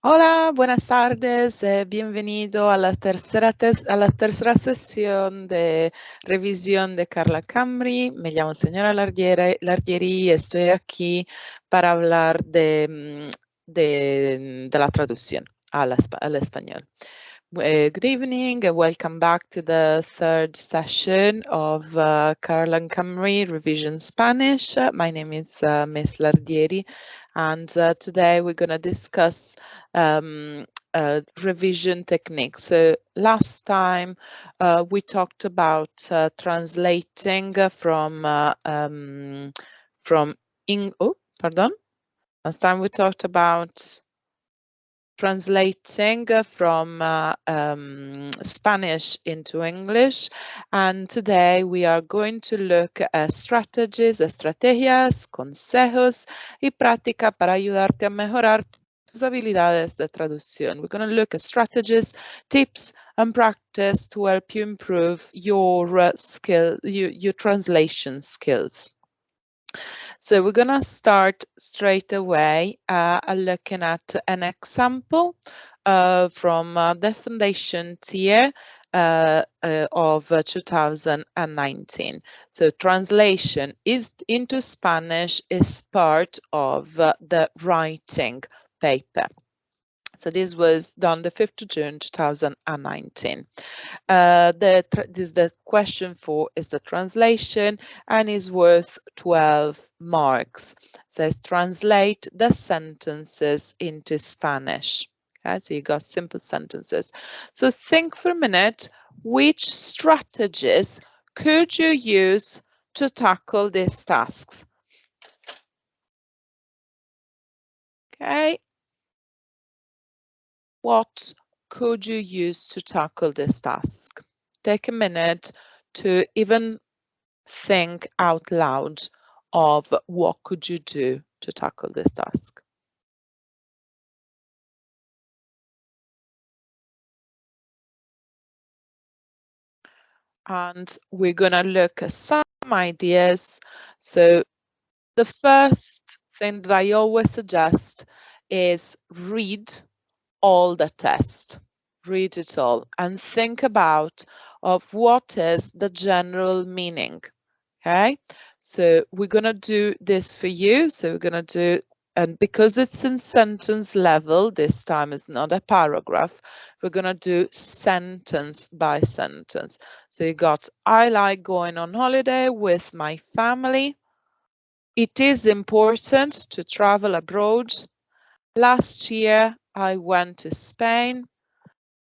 Hola, buenas tardes, bienvenido a la tercera sesión de revisión de Carla Camri. Me llamo señora Largieri y estoy aquí para hablar de la traducción al español. Good evening and welcome back to the third session of Carla Camri Revision Spanish. My name is Miss Largieri, and today we're going to discuss revision techniques. So last time we talked about translating from Last time we talked about translating from Spanish into English, and today we are going to look at estrategias, consejos y práctica para ayudarte a mejorar tus habilidades de traducción. We're going to look at strategies, tips, and practice to help you improve your your translation skills. So we're going to start straight away looking at an example from the foundation tier of 2019. So translation into Spanish is part of the writing paper. So this was done the 5th of June 2019. The question 4 is the translation and is worth 12 marks. It says translate the sentences into Spanish. Okay, so you got simple sentences. So think for a minute, which strategies could you use to tackle these tasks? Okay. What could you use to tackle this task? Take a minute to even think out loud of what could you do to tackle this task. And we're going to look at some ideas. So the first thing that I always suggest is read all the test. Read it all and think about of what is the general meaning. Okay, so we're going to do this for you. So we're going to do, and because it's in sentence level, this time it's not a paragraph, we're going to do sentence by sentence. So you got, I like going on holiday with my family. It is important to travel abroad. Last year, I went to Spain.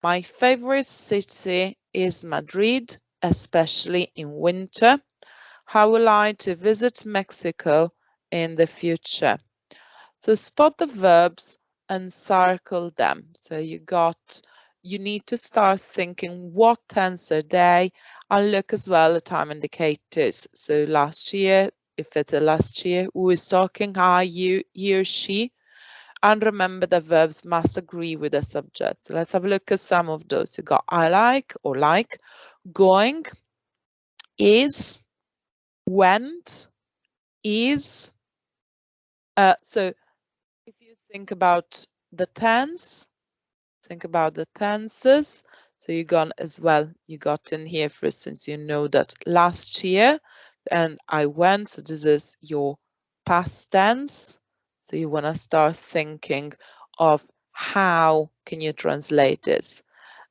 My favorite city is Madrid, especially in winter. I would like to visit Mexico in the future. So spot the verbs and circle them. So you need to start thinking what tense are they, and look as well at time indicators. So last year, if it's a last year, who is talking, I, you, he or she. And remember the verbs must agree with the subject. So let's have a look at some of those. You got I like or like, going, is, went, is. So if you think about the tense, think about the tenses. So you got as well, you got in here, for instance, you know that last year and I went, so this is your past tense. So you want to start thinking of how can you translate this.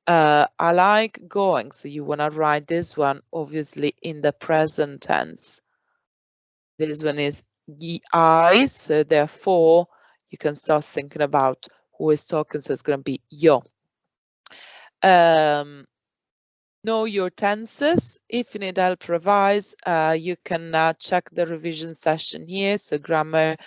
I like going, so you want to write this one obviously in the present tense. This one is I, so therefore you can start thinking about who is talking, so it's going to be yo. Know your tenses. If you need help revise, you can check the revision session here. So grammar,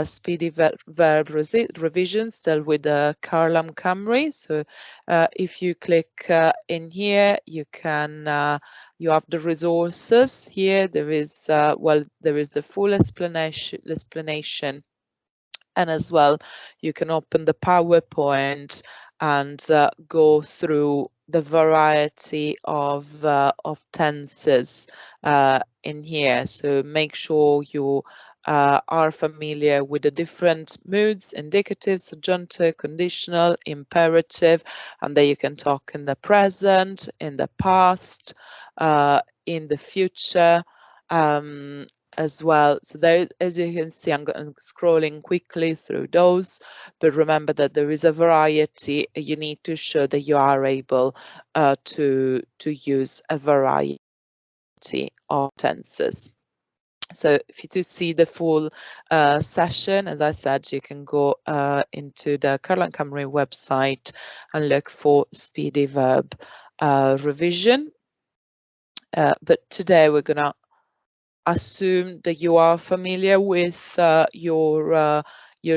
speedy verb revision, still with Carla Camri. So if you click in here, you can you have the resources here. There is there is the full explanation. And as well, you can open the PowerPoint and go through the variety of tenses in here. So make sure you are familiar with the different moods, indicative, subjunctive, conditional, imperative, and then you can talk in the present, in the past, in the future as well. So there, as you can see, I'm scrolling quickly through those, but remember that there is a variety. You need to show that you are able to use a variety of tenses. So if you do see the full session, as I said, you can go into the Caroline Camry website and look for speedy verb revision. But today we're gonna assume that you are familiar with your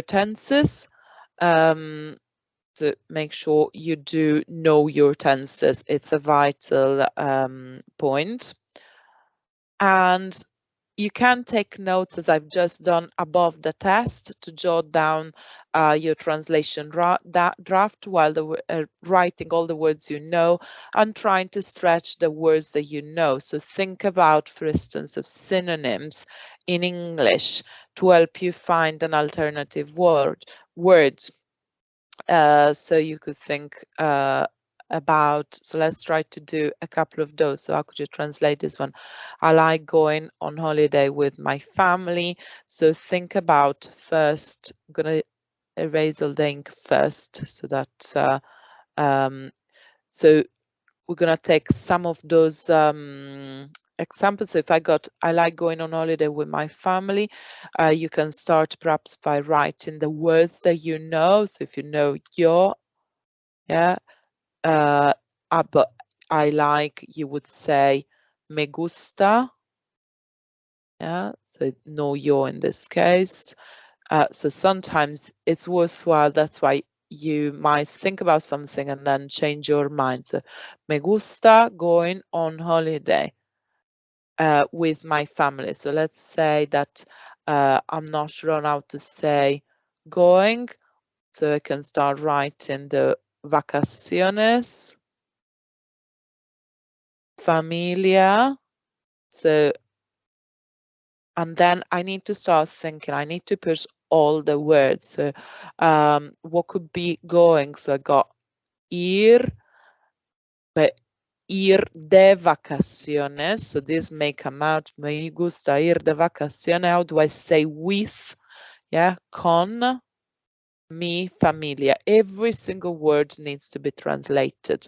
tenses. So make sure you do know your tenses. It's a vital point. And you can take notes, as I've just done above the test, to jot down your translation draft while writing all the words you know and trying to stretch the words that you know. So think about, for instance, of synonyms in English to help you find an alternative word. So you could think about, so let's try to do a couple of those. So how could you translate this one? I like going on holiday with my family. So think about first, I'm gonna erase all the ink first so that so we're gonna take some of those examples. So if I like going on holiday with my family, you can start perhaps by writing the words that you know. So if you know yo, yeah, but I like, you would say me gusta, yeah, so no yo in this case. So sometimes it's worthwhile, that's why you might think about something and then change your mind. So me gusta going on holiday with my family. So let's say that I'm not sure on how to say going, so I can start writing the vacaciones, familia. So, and then I need to start thinking, I need to put all the words. So what could be going? So I got ir, but ir de vacaciones. So this may come out, me gusta ir de vacaciones. How do I say with? Yeah, con mi familia. Every single word needs to be translated.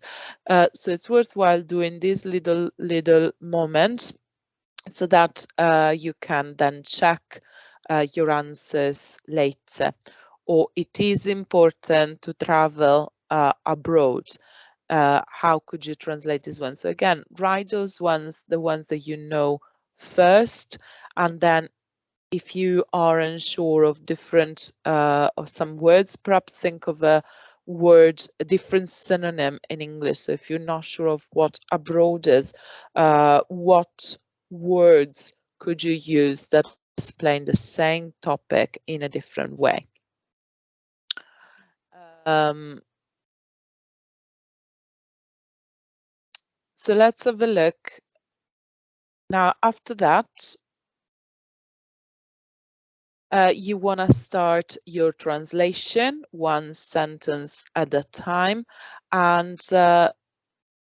So it's worthwhile doing these little moments so that you can then check your answers later. Or it is important to travel abroad. How could you translate this one? So again, write those ones, the ones that you know first, and then if you are unsure of different of some words, perhaps think of a word, a different synonym in English. So if you're not sure of what abroad is, what words could you use that explain the same topic in a different way? So let's have a look. Now, after that, you want to start your translation one sentence at a time, and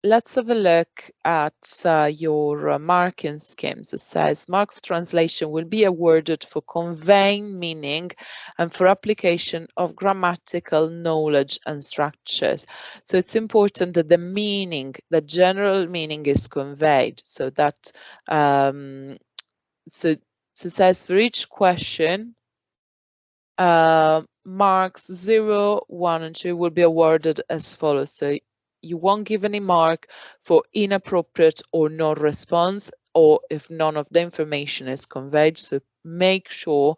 let's have a look at your marking schemes. It says mark of translation will be awarded for conveying meaning and for application of grammatical knowledge and structures. So it's important that the meaning, the general meaning is conveyed, so that so it says for each question, marks 0, 1, and 2 will be awarded as follows. So you won't give any mark for inappropriate or no response, or if none of the information is conveyed. So make sure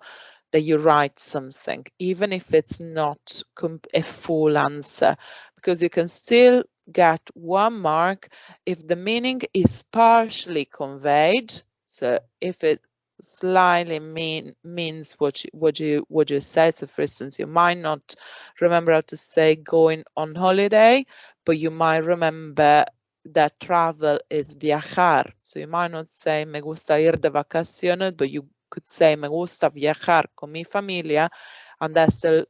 that you write something, even if it's not a full answer, because you can still get 1 mark if the meaning is partially conveyed. So if it slightly means what you said. So for instance, you might not remember how to say going on holiday, but you might remember that travel is viajar. So you might not say me gusta ir de vacaciones, but you could say me gusta viajar con mi familia, and that still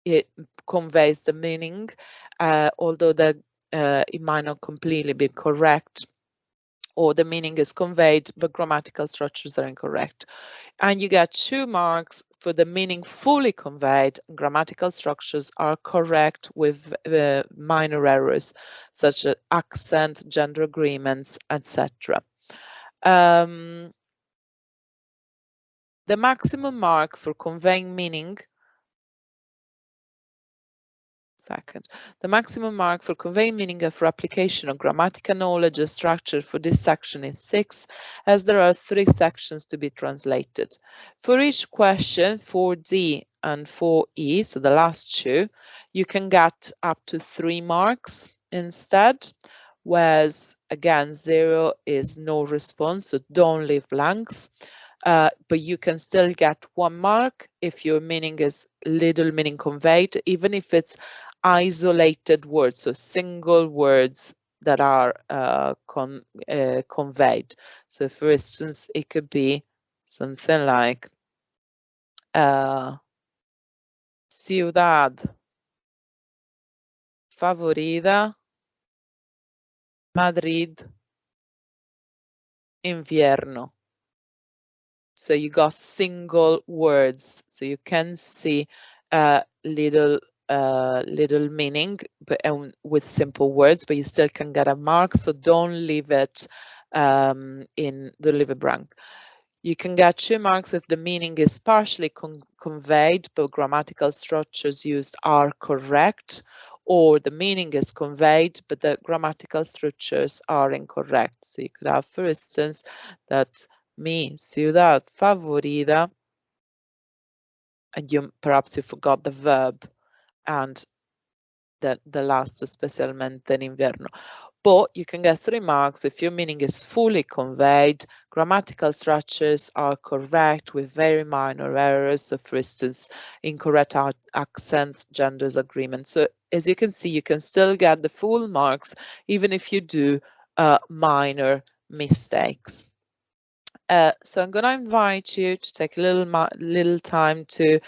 it conveys the meaning, although it might not completely be correct, or the meaning is conveyed, but grammatical structures are incorrect. And you get 2 marks for the meaning fully conveyed. Grammatical structures are correct with minor errors, such as accent, gender agreements, etc. The maximum mark for conveying meaning The maximum mark for conveying meaning and for application of grammatical knowledge and structure for this section is 6, as there are 3 sections to be translated. For each question, 4D and 4E, so the last 2, you can get up to 3 marks instead, whereas again 0 is no response, so don't leave blanks. But you can still get 1 mark if your meaning is little meaning conveyed, even if it's isolated words, so single words that are conveyed. So for instance, it could be something like ciudad favorita, Madrid, invierno. So you got single words, so you can see little meaning, but with simple words, but you still can get a mark. So don't leave it don't leave it blank. You can get 2 marks if the meaning is partially conveyed, but grammatical structures used are correct, or the meaning is conveyed, but the grammatical structures are incorrect. So you could have, for instance, that mi ciudad favorita, and perhaps you forgot the verb and the last, especialmente en invierno. But you can get 3 marks if your meaning is fully conveyed, grammatical structures are correct with very minor errors, so for instance, incorrect accents, genders, agreements. So as you can see, you can still get the full marks even if you do minor mistakes. So I'm going to invite you to take a little time to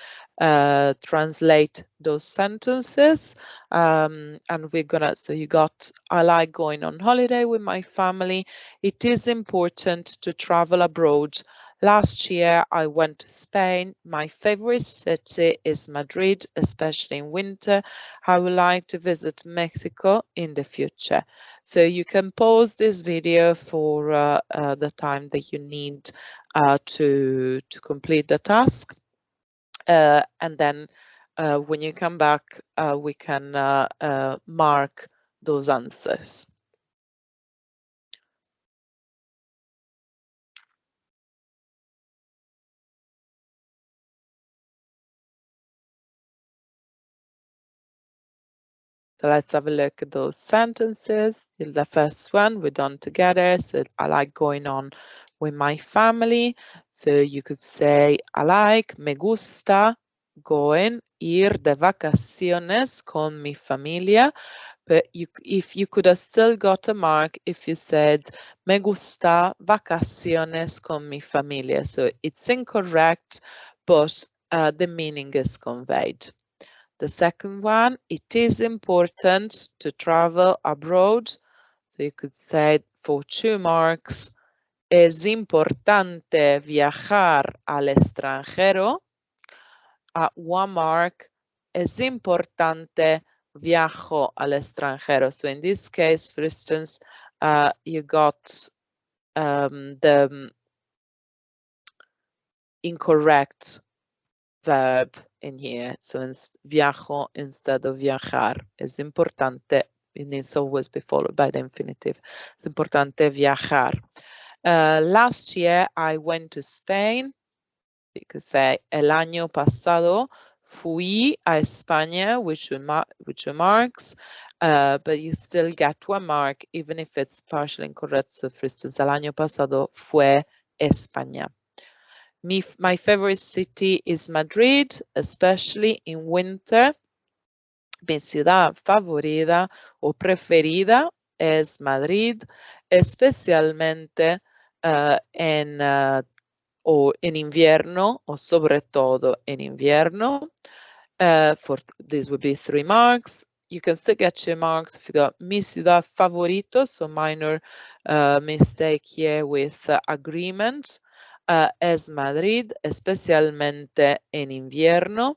translate those sentences, and we're gonna, so you got, I like going on holiday with my family. It is important to travel abroad. Last year I went to Spain. My favorite city is Madrid, especially in winter. I would like to visit Mexico in the future. So you can pause this video for the time that you need to complete the task. And then when you come back, we can mark those answers. So let's have a look at those sentences. The first one, we're done together. So I like going on with my family. So you could say, I like, me gusta, going, ir de vacaciones con mi familia. But if you could have still got a mark if you said, me gusta vacaciones con mi familia. So it's incorrect, but the meaning is conveyed. The second one, it is important to travel abroad. So you could say for 2 marks, es importante viajar al extranjero. 1 mark, es importante viajo al extranjero. So in this case, for instance, you got the incorrect verb in here. So viajo instead of viajar. Es importante, it needs to always be followed by the infinitive. Es importante viajar. Last year I went to Spain. You could say, el año pasado fui a España, which marks, but you still get 1 mark even if it's partially incorrect. So for instance, el año pasado fue España. My favorite city is Madrid, especially in winter. Mi ciudad favorita o preferida es Madrid, especialmente en or en invierno, or sobre todo en invierno. For this would be 3 marks. You can still get 2 marks if you got mi ciudad favorito, so minor mistake here with agreement. Es Madrid, especialmente en invierno.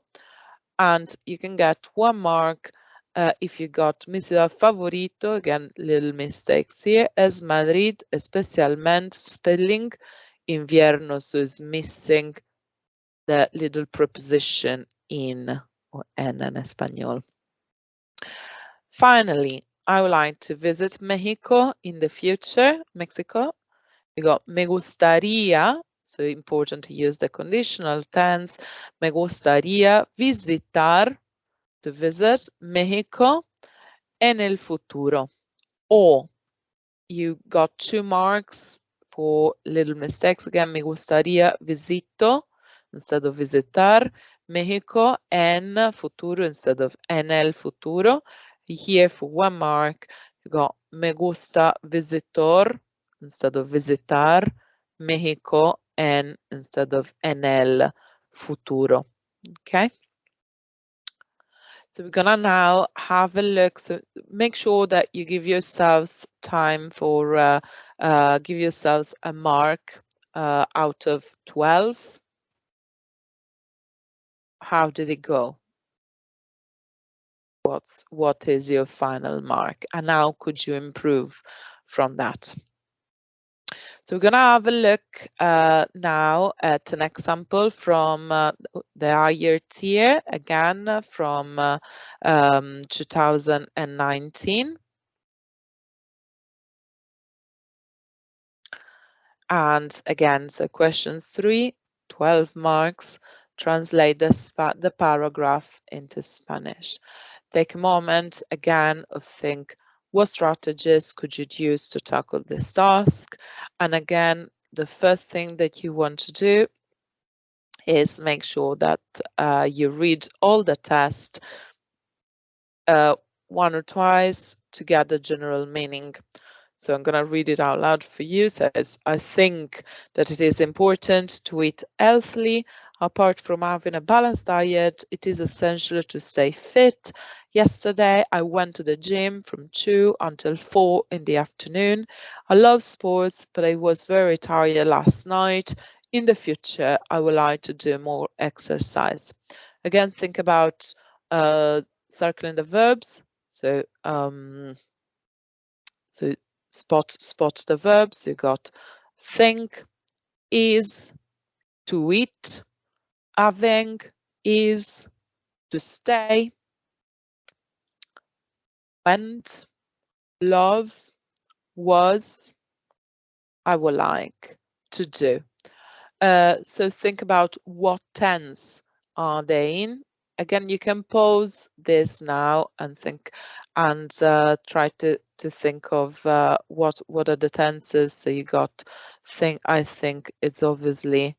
And you can get 1 mark if you got mi ciudad favorito, again, little mistakes here. Es Madrid, especialmente, spelling, invierno, so it's missing the little preposition in, or en español. Finally, I would like to visit Mexico in the future. Mexico. We got me gustaría, so important to use the conditional tense. Me gustaría visitar, to visit Mexico en el futuro. Or you got 2 marks for little mistakes. Again, me gustaría visito instead of visitar. Mexico en futuro instead of en el futuro. Here for 1 mark, you got me gusta visitor instead of visitar. Mexico en instead of en el futuro. Okay. So we're gonna now have a look. So make sure that you give yourselves time for, give yourselves a mark out of 12. How did it go? What is your final mark? And how could you improve from that? So we're gonna have a look now at an example from the higher tier, again from 2019. And again, so question 3, 12 marks, translate the paragraph into Spanish. Take a moment again of think, what strategies could you use to tackle this task? And again, the first thing that you want to do is make sure that you read all the test 1 or twice to get the general meaning. So I'm going to read it out loud for you. It says, I think that it is important to eat healthily. Apart from having a balanced diet, it is essential to stay fit. Yesterday, I went to the gym from 2 until 4 in the afternoon. I love sports, but I was very tired last night. In the future, I would like to do more exercise. Again, think about circling the verbs. So, spot the verbs. You got think, is, to eat, having, is, to stay, went, love, was, I would like to do. So think about what tense are they in. Again, you can pause this now and think and try to think of what are the tenses. So you got think. I think it's obviously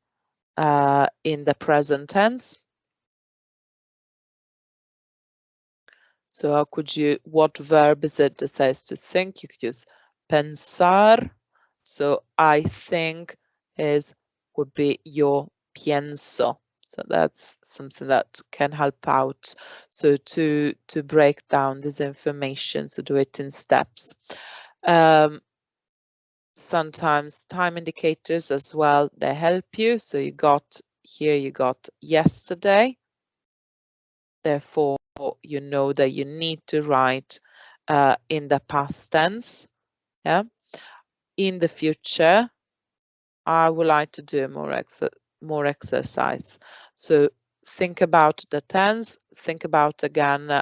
in the present tense. So how could you? What verb is it that says to think? You could use pensar. So I think would be yo pienso. So that's something that can help out. So to break down this information, so do it in steps. Sometimes time indicators as well, they help you. So you got yesterday. Therefore, you know that you need to write in the past tense. Yeah. In the future, I would like to do more exercise. So think about the tense. Think about again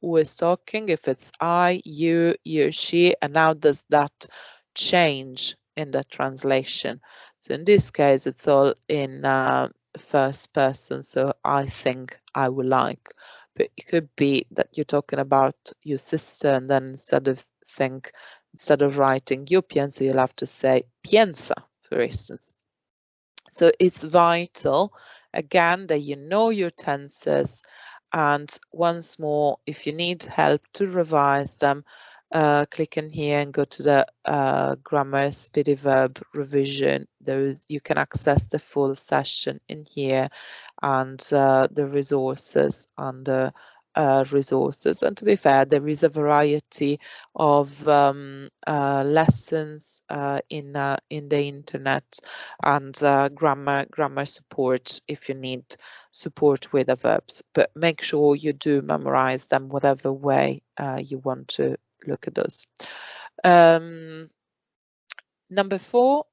who is talking. If it's I, you, or she, and how does that change in the translation? So in this case, it's all in first person. So I think, I would like. But it could be that you're talking about your sister, and then instead of writing yo pienso, you'll have to say piensa, for instance. So it's vital, again, that you know your tenses. And once more, if you need help to revise them, click in here and go to the grammar speedy verb revision. You can access the full session in here, and the resources under resources. And to be fair, there is a variety of lessons in the internet, and grammar support if you need support with the verbs. But make sure you do memorize them whatever way you want to look at those. Number 4,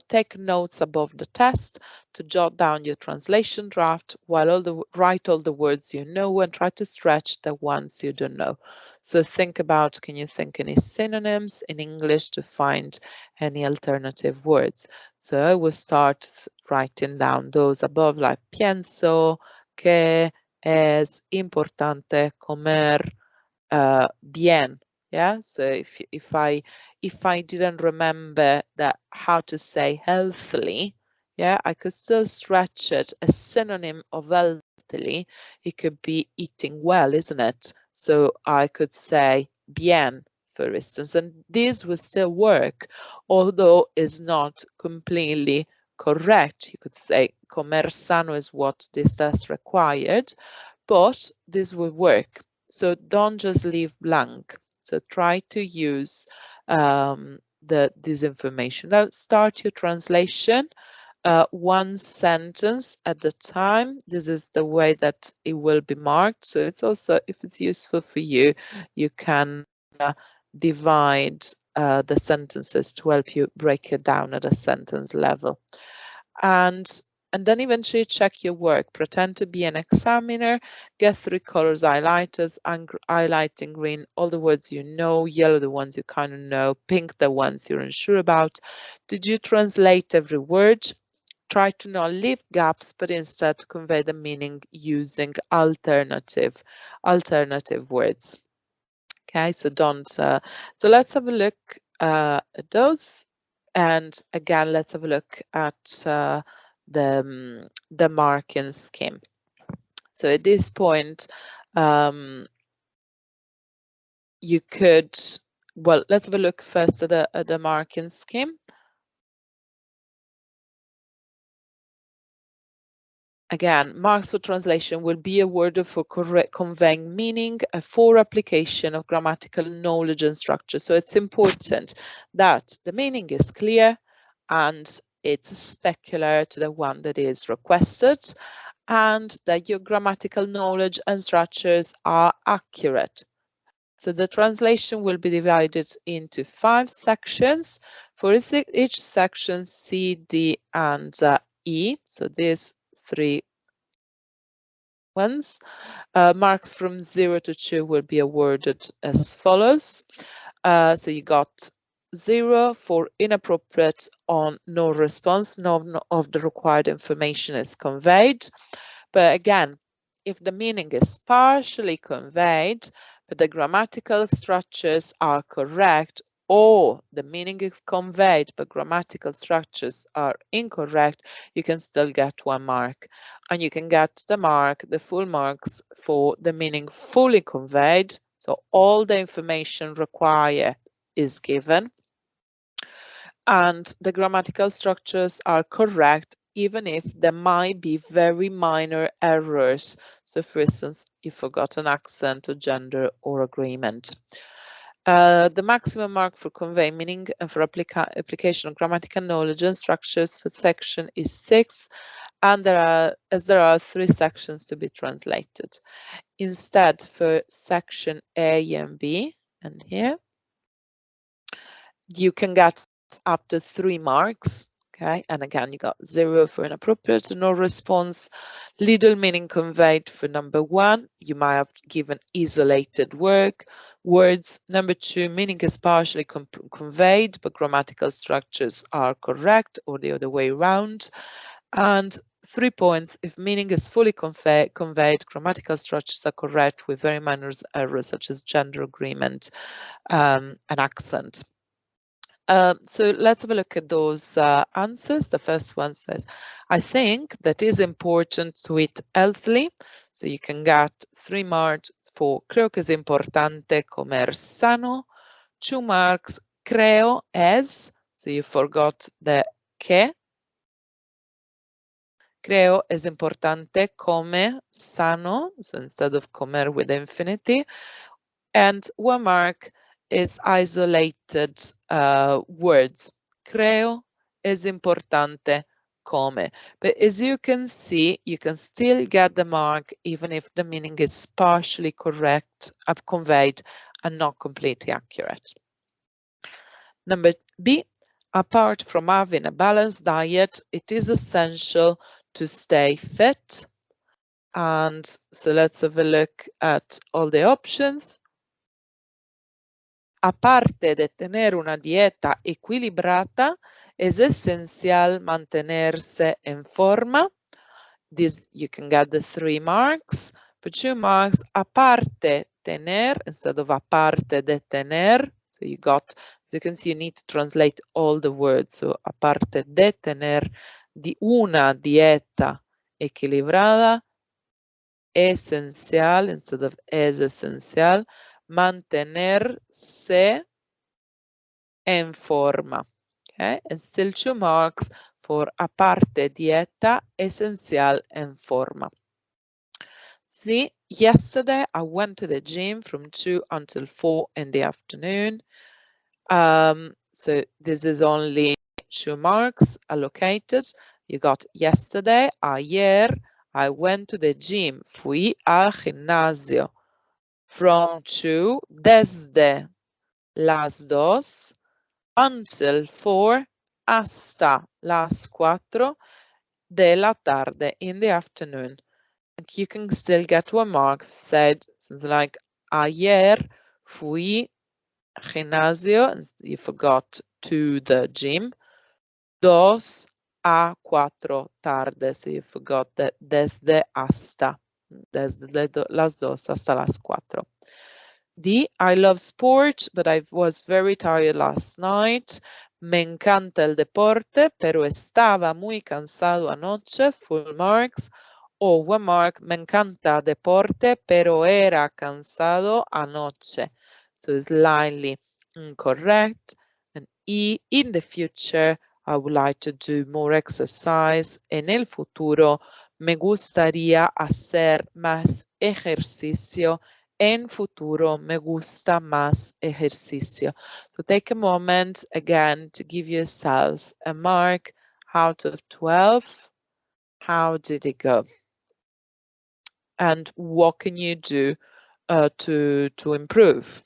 take notes above the test to jot down your translation draft while write all the words you know and try to stretch the ones you don't know. So think about, can you think any synonyms in English to find any alternative words? So I will start writing down those above, like pienso que es importante comer bien. Yeah, so if I didn't remember that how to say healthily, yeah, I could still stretch it. A synonym of healthily, it could be eating well, isn't it? So I could say bien, for instance, and this will still work, although it's not completely correct. You could say comer sano is what this test required, but this will work. So don't just leave blank. So try to use this information. Now start your translation one sentence at a time. This is the way that it will be marked. So it's also, if it's useful for you, you can divide the sentences to help you break it down at a sentence level. And then eventually check your work. Pretend to be an examiner, get 3 colors highlighters, and highlighting green all the words you know, yellow the ones you kind of know, pink the ones you're unsure about. Did you translate every word? Try to not leave gaps, but instead convey the meaning using alternative words. Okay, so don't. So let's have a look at those, and again, let's have a look at the marking scheme. So at this point, you could, well, let's have a look first at the marking scheme. Again, marks for translation will be awarded for correct conveying meaning for application of grammatical knowledge and structure. So it's important that the meaning is clear and it's specular to the one that is requested, and that your grammatical knowledge and structures are accurate. So the translation will be divided into 5 sections. For each section, C, D, and E. So these 3 ones. Marks from 0 to 2 will be awarded as follows. So you got 0 for inappropriate on no response, none of the required information is conveyed. But again, if the meaning is partially conveyed, but the grammatical structures are correct, or the meaning is conveyed but grammatical structures are incorrect, you can still get 1 mark. And you can get the full marks for the meaning fully conveyed. So all the information required is given, and the grammatical structures are correct, even if there might be very minor errors. So for instance, you forgot an accent or gender or agreement. The maximum mark for convey meaning and for application of grammatical knowledge and structures for section is 6, and there are 3 sections to be translated. Instead, for section A and B, and here, you can get up to 3 marks. Okay, and again, you got 0 for inappropriate, no response, little meaning conveyed for number 1. You might have given isolated words. Number 2, meaning is partially conveyed, but grammatical structures are correct, or the other way around. And 3 points, if meaning is fully conveyed, grammatical structures are correct with very minor errors such as gender agreement and accent. So let's have a look at those answers. The first one says, I think that is important to eat healthily. So you can get 3 marks for creo que es importante comer sano. 2 marks, creo es, so you forgot the que. Creo es importante, come, sano, so instead of comer with infinity. And 1 mark is isolated words. Creo es importante, come. But as you can see, you can still get the mark even if the meaning is partially correct, conveyed, and not completely accurate. Number B, apart from having a balanced diet, it is essential to stay fit. And so let's have a look at all the options. Aparte de tener una dieta equilibrata, es esencial mantenerse en forma. This, you can get the 3 marks. For 2 marks, aparte tener, instead of aparte de tener. So you got, as you can see, you need to translate all the words. So aparte de tener una dieta equilibrada, esencial, instead of es esencial, mantenerse en forma. Okay, and still 2 marks for aparte dieta, esencial, en forma. See, yesterday I went to the gym from 2 until 4 in the afternoon. So this is only 2 marks allocated. You got yesterday, ayer, I went to the gym, fui al gimnasio. From 2, desde las 2, until 4, hasta las 4 de la tarde, in the afternoon. And you can still get 1 mark, said something like, ayer fui gimnasio, and you forgot to the gym, 2 a 4 tarde, so you forgot that desde hasta, desde las 2 hasta las 4. D, I love sport, but I was very tired last night. Me encanta el deporte, pero estaba muy cansado anoche, full marks. O 1 mark, me encanta deporte, pero era cansado anoche. So it's slightly incorrect. And E, in the future, I would like to do more exercise. En el futuro, me gustaría hacer más ejercicio. En futuro, me gusta más ejercicio. So take a moment again to give yourselves a mark out of 12. How did it go? And what can you do to improve?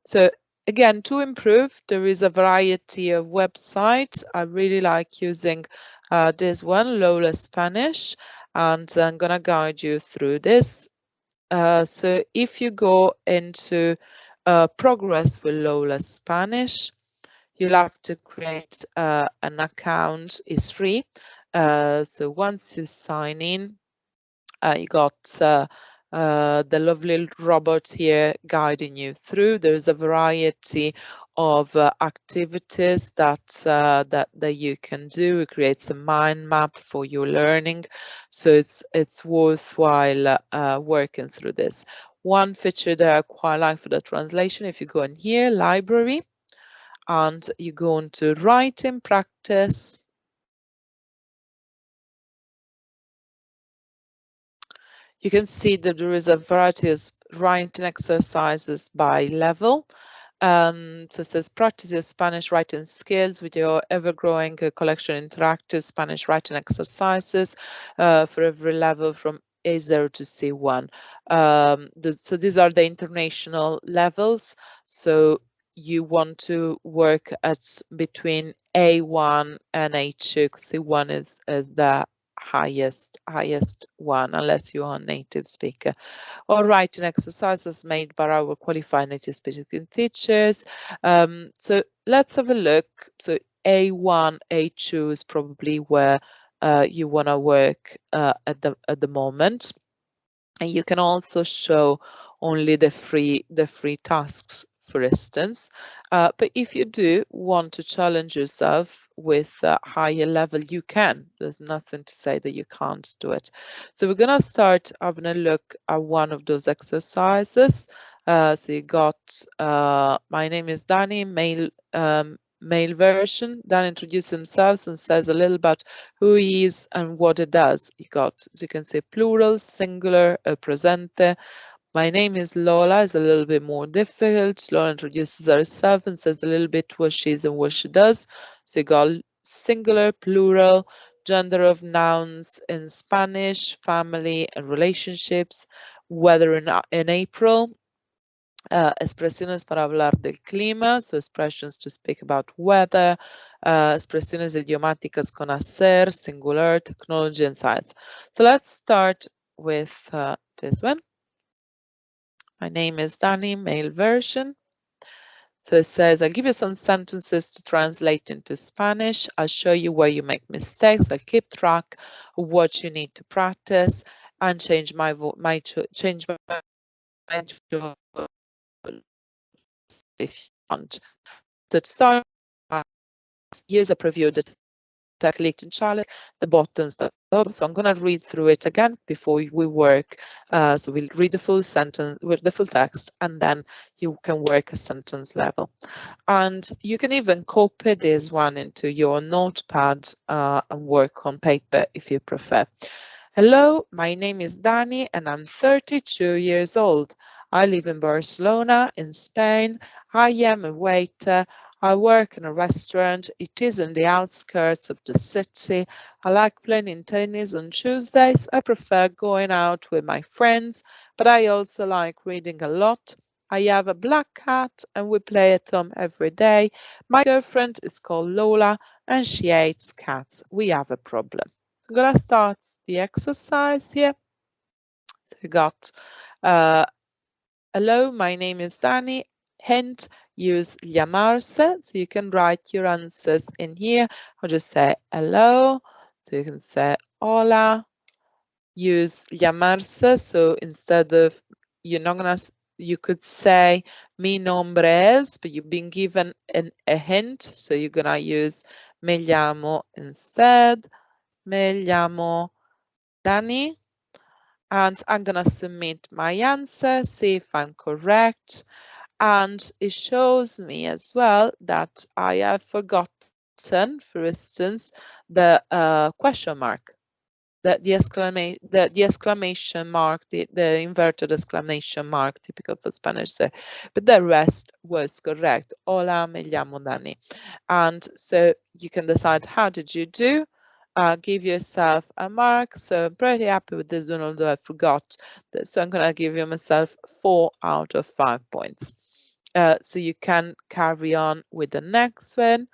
So again, to improve, there is a variety of websites. I really like using this one, Lola Spanish, and I'm gonna guide you through this. So if you go into progress with Lola Spanish, you'll have to create an account. It's free. So once you sign in, you got the lovely robot here guiding you through. There's a variety of activities that you can do. It creates a mind map for your learning, so it's worthwhile working through this. One feature that I quite like for the translation, if you go in here, library, and you go into writing practice. You can see that there is a variety of writing exercises by level. So it says practice your Spanish writing skills with your ever-growing collection of interactive Spanish writing exercises for every level from A0 to C1. So these are the international levels. So you want to work at between A1 and A2, because C1 is the highest one, unless you are a native speaker. Or writing exercises made by our qualified native speaking teachers. So let's have a look. So A1, A2 is probably where you want to work at the moment. And you can also show only the free tasks, for instance. But if you do want to challenge yourself with a higher level, you can. There's nothing to say that you can't do it. So we're going to start having a look at one of those exercises. So you got my name is Danny, male version. Dan introduces himself and says a little about who he is and what it does. You got, as you can say, plural, singular, presente. My name is Lola, is a little bit more difficult. Lola introduces herself and says a little bit what she is and what she does. So you got singular, plural, gender of nouns in Spanish, family and relationships, weather in April, expresiones para hablar del clima, so expressions to speak about weather, expresiones idiomáticas con hacer, singular, technology and science. So let's start with this one. My name is Danny, male version. So it says, I'll give you some sentences to translate into Spanish. I'll show you where you make mistakes. I'll keep track of what you need to practice and change my if you want. So to start, here's a preview of the technique in Charlotte, the buttons, so I'm going to read through it again before we work. So we'll read the full sentence with the full text, and then you can work a sentence level. And you can even copy this one into your notepad and work on paper if you prefer. Hello, my name is Dani and I'm 32 years old. I live in Barcelona in Spain. I am a waiter. I work in a restaurant. It is in the outskirts of the city. I like playing tennis on Tuesdays. I prefer going out with my friends, but I also like reading a lot. I have a black cat and we play at home every day. My girlfriend is called Lola and she hates cats. We have a problem. I'm gonna start the exercise here. So we got hello, my name is Danny. Hint, use llamarse. So you can write your answers in here. I'll just say hello. So you can say hola. Use llamarse. So instead of, you're not gonna, you could say mi nombre es, but you've been given a hint. So you're gonna use me llamo instead. Me llamo Danny, and I'm going to submit my answer, see if I'm correct. And it shows me as well that I have forgotten, for instance, the question mark, the exclamation mark, the inverted exclamation mark, typical for Spanish. So, but the rest was correct. Hola, me llamo Dani. And so you can decide how did you do. Give yourself a mark. So I'm pretty happy with this one, although I forgot. So I'm going to give you myself 4 out of 5 points. So you can carry on with the next one.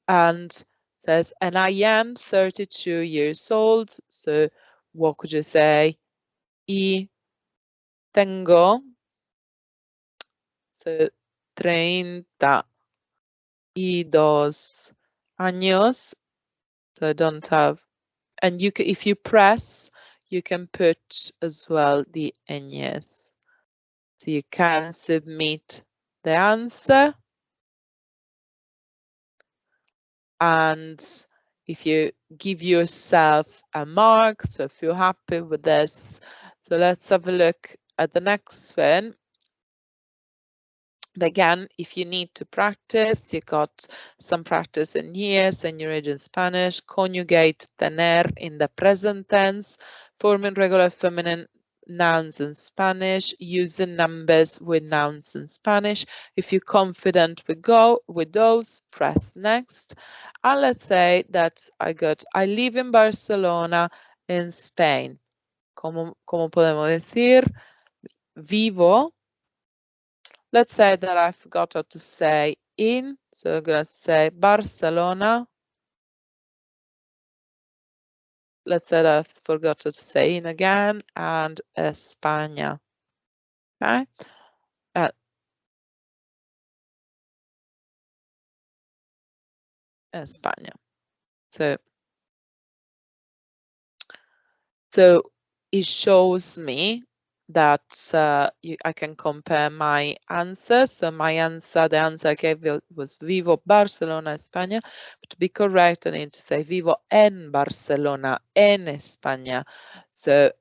And says, and I am 32 years old. So what could you say? Y tengo, so 32 años. So I don't have, and you can, if you press, you can put as well the años. So you can submit the answer. And if you give yourself a mark, so if you're happy with this, so let's have a look at the next one. But again, if you need to practice, you got some practice in here, señorita in Spanish, conjugate tener in the present tense, forming regular feminine nouns in Spanish, using numbers with nouns in Spanish. If you're confident with those, press next. And let's say that I live in Barcelona in Spain. ¿Cómo podemos decir? Vivo. Let's say that I forgot how to say in, so I'm gonna say Barcelona. Let's say that I forgot to say in again, and España. Okay, España. So it shows me that I can compare my answers. So my answer, the answer I gave was Vivo Barcelona, España. But to be correct, I need to say Vivo en Barcelona, en España. So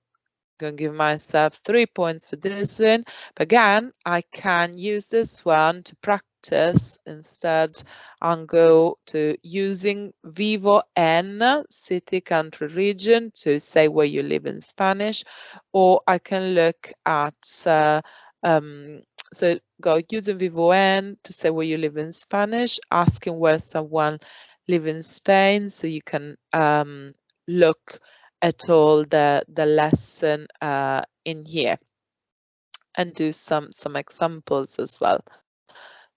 going to give myself 3 points for this one. But again, I can use this one to practice instead and go to using vivo en, city, country, region, to say where you live in Spanish, or I can look at, so go using vivo en to say where you live in Spanish, asking where someone live in Spain, so you can look at all the lesson in here and do some examples as well.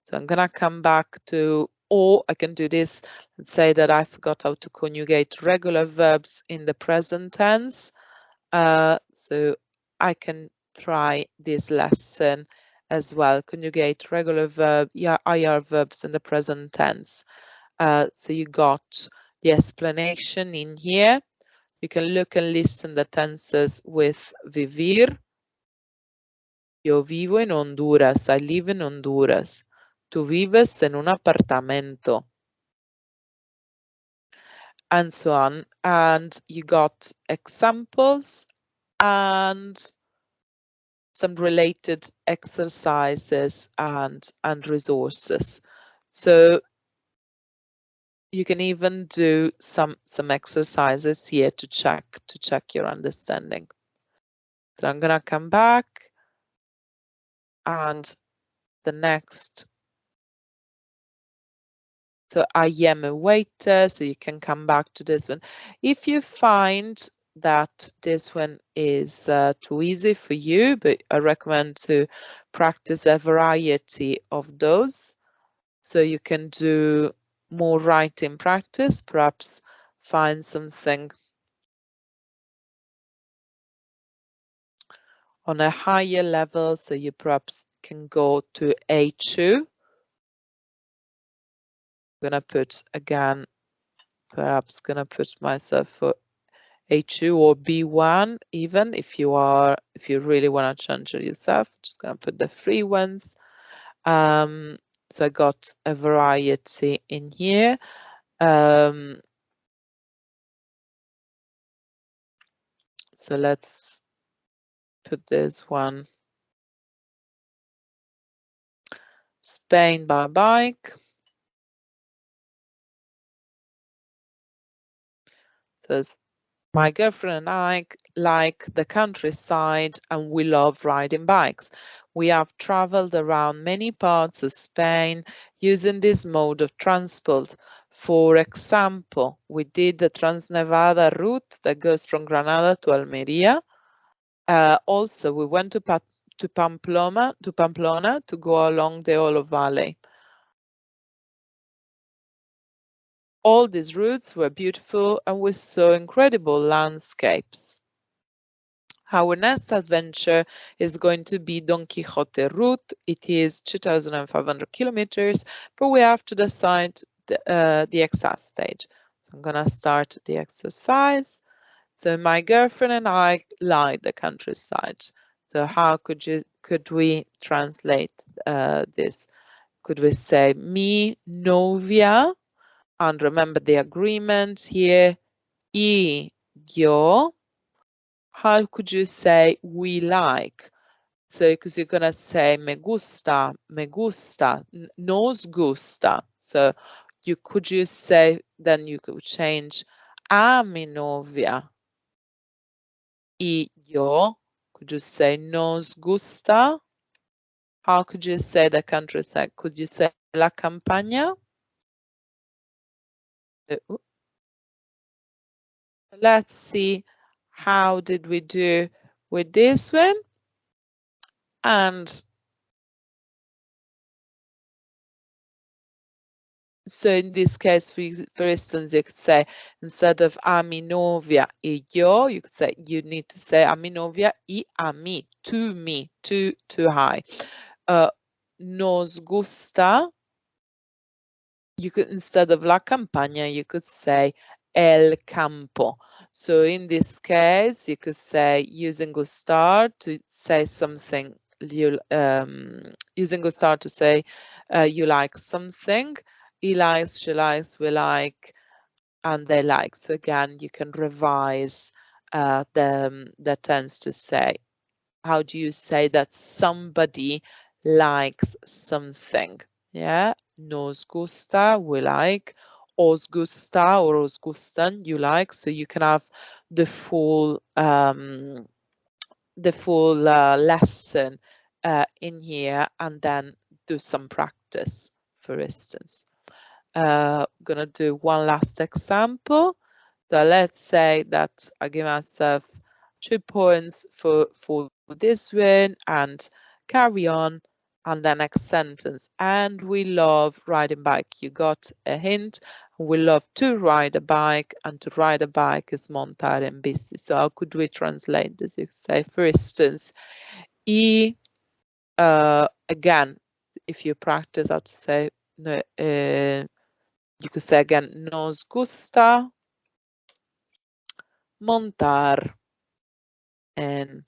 So I'm gonna come back to, or I can do this and say that I forgot how to conjugate regular verbs in the present tense. So I can try this lesson as well, conjugate regular verb, IR verbs in the present tense. So you got the explanation in here. You can look and listen the tenses with vivir. Yo vivo en Honduras. I live in Honduras. Tú vives en un apartamento. And so on. And you got examples and some related exercises and resources. So you can even do some exercises here to check your understanding. So I'm gonna come back, and the next. So I am a waiter, so you can come back to this one. If you find that this one is too easy for you, but I recommend to practice a variety of those. So you can do more writing practice, perhaps find something on a higher level, so you perhaps can go to A2. I'm gonna put again, perhaps gonna put myself for A2 or B1 even if you really want to change it yourself. Just gonna put the free ones. So I got a variety in here. So let's put this one. Spain by bike. Says, my girlfriend and I like the countryside and we love riding bikes. We have traveled around many parts of Spain using this mode of transport. For example, we did the Transnevada route that goes from Granada to Almería. Also, we went to Pamplona to go along the Olo Valley. All these routes were beautiful and we saw incredible landscapes. Our next adventure is going to be Don Quixote route. It is 2,500 kilometers, but we have to decide the exact stage. So I'm gonna start the exercise. So my girlfriend and I like the countryside. So how could we translate this? Could we say mi novia? And remember the agreement here, y yo. How could you say we like? So because you're gonna say me gusta, nos gusta. So could you say, then you could change a mi novia y yo. Could you say nos gusta? How could you say the countryside? Could you say la campaña? Let's see how did we do with this one. And so in this case, for instance, you could say, instead of a mi novia y yo, you could say, you need to say a mi novia y a mí, to me, too high. Nos gusta, you could, instead of la campaña, you could say el campo. So in this case, you could say using gustar to say something, using gustar to say you like something. He likes, she likes, we like, and they like. So again, you can revise that tends to say, how do you say that somebody likes something? Yeah, nos gusta, we like, os gusta or os gustan, you like. So you can have the full lesson in here and then do some practice, for instance. Gonna do one last example. So let's say that I give myself 2 points for this one and carry on. And the next sentence, and we love riding bike. You got a hint. We love to ride a bike, and to ride a bike is montar en bici. So how could we translate this? You say, for instance, again, if you practice how to say, you could say again, nos gusta montar en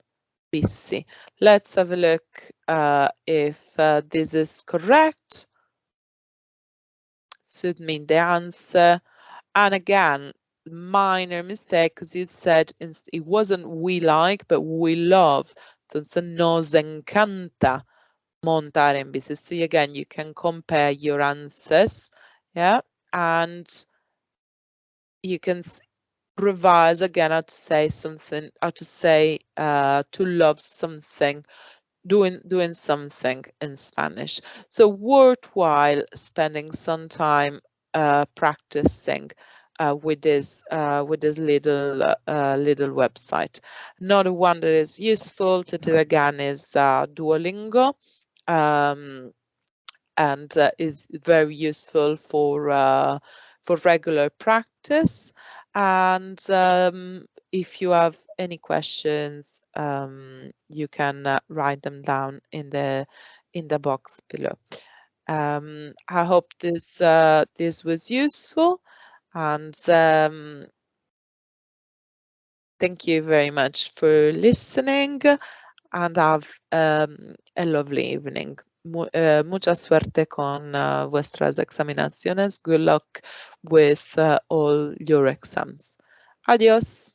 bici. Let's have a look if this is correct. Should mean the answer. And again, minor mistake, because you said it wasn't we like, but we love. Entonces, nos encanta montar en bici. So again, you can compare your answers, yeah, and you can revise again how to say something, how to say to love something, doing something in Spanish. So worthwhile spending some time practicing with this little website. Another one that is useful to do again is Duolingo. And is very useful for regular practice. And if you have any questions, you can write them down in the box below. I hope this was useful, and thank you very much for listening, and have a lovely evening. Mucha suerte con vuestras examinaciones. Good luck with all your exams. Adiós.